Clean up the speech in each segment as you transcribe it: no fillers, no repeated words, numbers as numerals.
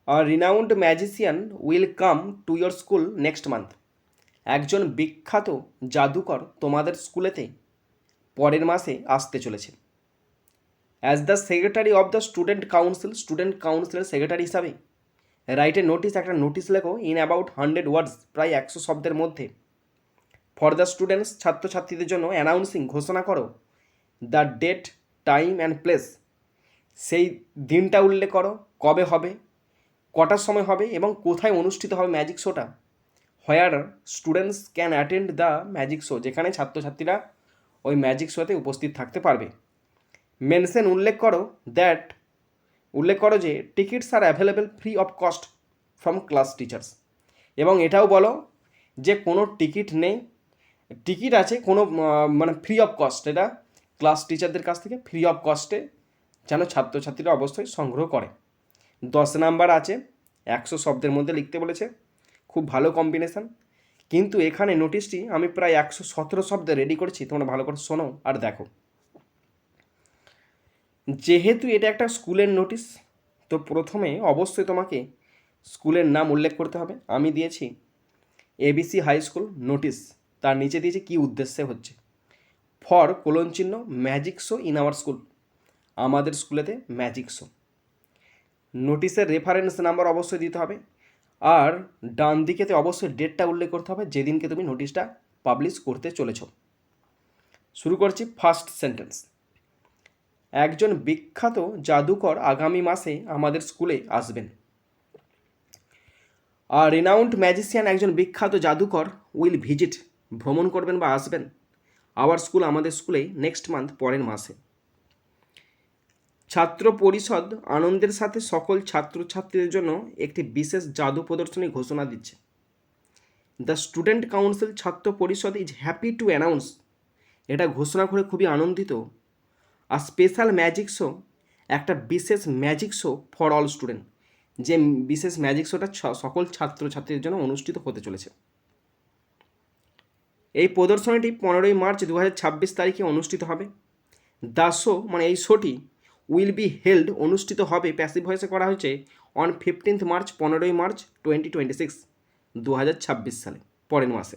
A renowned magician will come to your school next month. একজন বিখ্যাত জাদুকর তোমাদের স্কুলেতে পরের মাসে আসতে চলেছে। As the secretary of the student কাউন্সিলের সেক্রেটারি হিসাবে রাইট এ নোটিস, একটা নোটিশ লেখো ইন অ্যাবাউট 100 ওয়ার্ডস, প্রায় 100 শব্দের মধ্যে, ফর দ্য স্টুডেন্টস, ছাত্রছাত্রীদের জন্য, অ্যানাউন্সিং, ঘোষণা করো, the date, time and place, সেই দিনটা উল্লেখ করো, কবে হবে, কটার সময় হবে এবং কোথায় অনুষ্ঠিত হবে ম্যাজিক শোটা। Where students can attend the magic show, যেখানে ছাত্রছাত্রীরা ওই ম্যাজিক শোতে উপস্থিত থাকতে পারবে। মেনশন, উল্লেখ করো যে tickets R available free of cost from class teachers, এবং এটাও বলো যে কোনো টিকিট নেই, টিকিট আছে কোনো মানে ফ্রি অফ কস্ট, এটা ক্লাস টিচারদের কাছ থেকে ফ্রি অফ কস্টে যেন ছাত্রছাত্রীরা অবশ্যই সংগ্রহ করে। 10 নাম্বার আছে, 100 শব্দের মধ্যে লিখতে বলেছে, খুব ভালো কম্বিনেশান। কিন্তু এখানে নোটিশটি আমি প্রায় 117 শব্দে রেডি করেছি, তোমরা ভালো করে শোনো আর দেখো। যেহেতু এটা একটা স্কুলের নোটিশ, তো প্রথমে অবশ্যই তোমাকে স্কুলের নাম উল্লেখ করতে হবে। আমি দিয়েছি এবিসি হাই স্কুল নোটিশ, তার নিচে দিয়েছি কী উদ্দেশ্যে হচ্ছে, ফর চিহ্ন magic show in our school, আমাদের স্কুলেতে ম্যাজিক শো। নোটিশের রেফারেন্স নাম্বার অবশ্যই দিতে হবে, আর ডান দিকেতে অবশ্যই ডেটটা উল্লেখ করতে হবে যেদিনকে তুমি নোটিশটা পাবলিশ করতে চলেছ। শুরু করছি ফার্স্ট সেন্টেন্স। একজন বিখ্যাত জাদুকর আগামী মাসে আমাদের স্কুলে আসবেন। আর রিনাউন্ড ম্যাজিশিয়ান, একজন বিখ্যাত জাদুকর, উইল ভিজিট, ভ্রমণ করবেন বা আসবেন, আওয়ার স্কুল, আমাদের স্কুলে, নেক্সট মান্থ, পরের মাসে। ছাত্র পরিষদ আনন্দের সাথে সকল ছাত্রছাত্রীদের জন্য একটি বিশেষ জাদু প্রদর্শনী ঘোষণা দিচ্ছে। দ্য স্টুডেন্ট কাউন্সিল, ছাত্র পরিষদ, ইজ হ্যাপি টু অ্যানাউন্স, এটা ঘোষণা করে খুবই আনন্দিত, আর স্পেশাল ম্যাজিক শো, একটা বিশেষ magic show for all student, যে বিশেষ ম্যাজিক শোটা সকল ছাত্রছাত্রীদের জন্য অনুষ্ঠিত হতে চলেছে। এই প্রদর্শনীটি 15ই মার্চ 2026 তারিখে অনুষ্ঠিত হবে। দ্য শো, মানে এই শোটি, উইল বি হেল্ড, অনুষ্ঠিত হবে, প্যাসিভ ভয়েসে করা হয়েছে, অন 15th মার্চ, 15ই মার্চ 2026, 2026 সালে, পরের মাসে।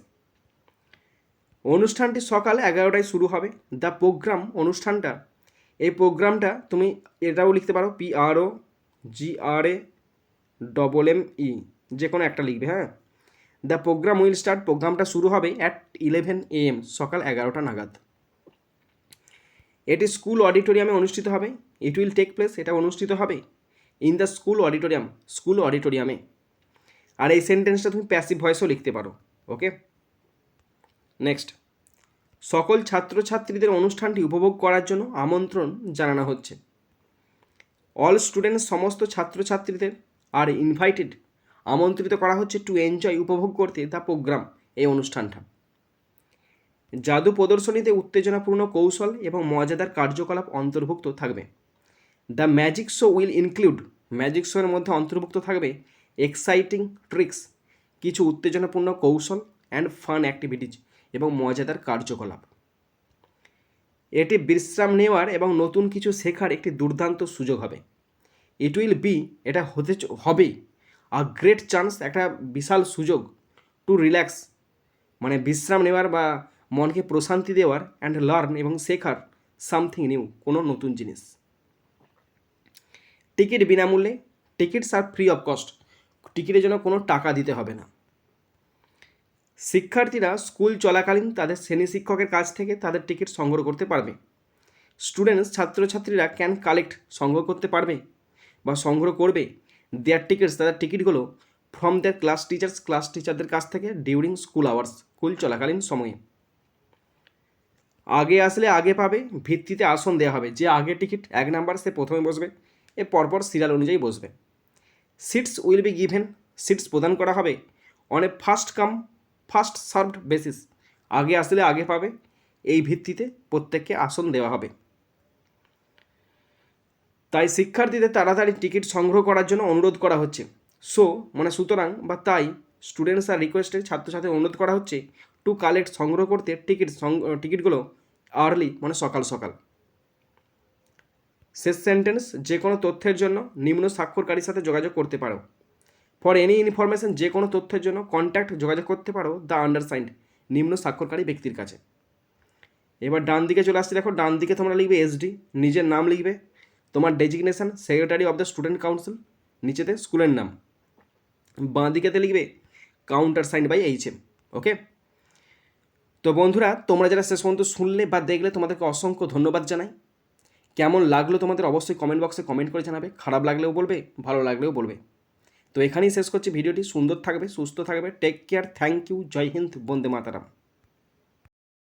অনুষ্ঠানটি সকাল 11টায় শুরু হবে। দ্য প্রোগ্রাম, অনুষ্ঠানটা, এই প্রোগ্রামটা তুমি এটাও লিখতে পারো PROGRAME, যে কোনো একটা লিখবে, হ্যাঁ। দ্য প্রোগ্রাম উইল স্টার্ট, প্রোগ্রামটা শুরু হবে অ্যাট 11 AM, সকাল 11টা নাগাদ। এটি স্কুল অডিটোরিয়ামে অনুষ্ঠিত হবে। ইট উইল টেক প্লেস, এটা অনুষ্ঠিত হবে ইন দ্য স্কুল অডিটোরিয়ামে। আর এই সেন্টেন্সটা তুমি প্যাসিভ ভয়েসও লিখতে পারো, ওকে। নেক্সট, সকল ছাত্রছাত্রীদের অনুষ্ঠানটি উপভোগ করার জন্য আমন্ত্রণ জানানো হচ্ছে। অল স্টুডেন্টস, সমস্ত ছাত্রছাত্রীদের, আর ইনভাইটেড, আমন্ত্রিত করা হচ্ছে, টু এনজয়, উপভোগ করতে, দ্য প্রোগ্রাম, এই অনুষ্ঠানটা। জাদু প্রদর্শনীতে উত্তেজনাপূর্ণ কৌশল এবং মজাদার কার্যকলাপ অন্তর্ভুক্ত থাকবে। The magic show will include, magic শোয়ের মধ্যে অন্তর্ভুক্ত থাকবে এক্সাইটিং ট্রিক্স, কিছু উত্তেজনাপূর্ণ কৌশল, অ্যান্ড ফান অ্যাক্টিভিটিজ, এবং মজাদার কার্যকলাপ। এটি বিশ্রাম নেওয়ার এবং নতুন কিছু শেখার একটি দুর্দান্ত সুযোগ হবে। ইট উইল বি, এটা হবে, আ গ্রেট চান্স, একটা বিশাল সুযোগ, টু রিল্যাক্স, মানে বিশ্রাম নেওয়ার বা মনকে প্রশান্তি দেওয়ার, অ্যান্ড লার্ন, এবং শেখার, সামথিং নিউ, কোনো নতুন জিনিস। টিকিট বিনামূল্যে, tickets R free of cost, টিকিটের জন্য কোনো টাকা দিতে হবে না। শিক্ষার্থীরা স্কুল চলাকালীন তাদের শ্রেণী শিক্ষকের কাছ থেকে তাদের টিকিট সংগ্রহ করতে পারবে। স্টুডেন্টস, ছাত্রছাত্রীরা ক্যান কালেক্ট, সংগ্রহ করতে পারবে বা সংগ্রহ করবে, দেয়ার টিকিটস, তাদের টিকিটগুলো, ফ্রম দেয়ার ক্লাস টিচারদের কাছ থেকে, ডিউরিং স্কুল আওয়ার্স, স্কুল চলাকালীন সময়ে। আগে আসলে আগে পাবে ভিত্তিতে আসন দেওয়া হবে, যে আগে টিকিট 1 নাম্বার সে প্রথমে বসবে, এ পরপর সিরিয়াল অনুযায়ী বসবে। Seats will be given, seats প্রদান করা হবে, on a first come first served basis, আগে আসলে আগে পাবে, এই ভিত্তিতে প্রত্যেককে আসন দেওয়া হবে। তাই শিক্ষার্থীদের তাড়াতাড়ি টিকিট সংগ্রহ করার জন্য অনুরোধ করা হচ্ছে। সো, মানে সুতরাং বা তাই, স্টুডেন্টস আর রিকোয়েস্টে, ছাত্রছাত্রী অনুরোধ করা হচ্ছে, টু কালেক্ট, সংগ্রহ করতে, টিকিটগুলো আর্লি, মানে সকাল সকাল। শেষ সেন্টেন্স, যে কোনো তথ্যের জন্য নিম্ন স্বাক্ষরকারীর সাথে যোগাযোগ করতে পারো। ফর এনি ইনফরমেশন, যে কোনো তথ্যের জন্য কন্ট্যাক্ট যোগাযোগ করতে পারো দ্য আন্ডারসাইন্ড, নিম্ন স্বাক্ষরকারী ব্যক্তির কাছে। এবার ডান দিকে চলে আসছে, দেখো ডান দিকে তোমরা লিখবে এসডি, নিজের নাম লিখবে, তোমার designation secretary of the student council, নিচেতে স্কুলের নাম, বাঁ দিকেতে লিখবে countersigned by HM. Okay, তো বন্ধুরা তোমরা যারা শেষ পর্যন্ত শুনলে বা দেখলে তোমাদেরকে অসংখ্য ধন্যবাদ জানাই। কেমন লাগলো তোমাদের অবশ্যই কমেন্ট বক্সে কমেন্ট করে জানাবে, খারাপ লাগলেও বলবে, ভালো লাগলেও বলবে। তো এখানেই শেষ করছি ভিডিওটি। সুন্দর থাকবে, সুস্থ থাকবে, টেক কেয়ার, থ্যাংক ইউ, জয় হিন্দ, বন্দে মাতারাম।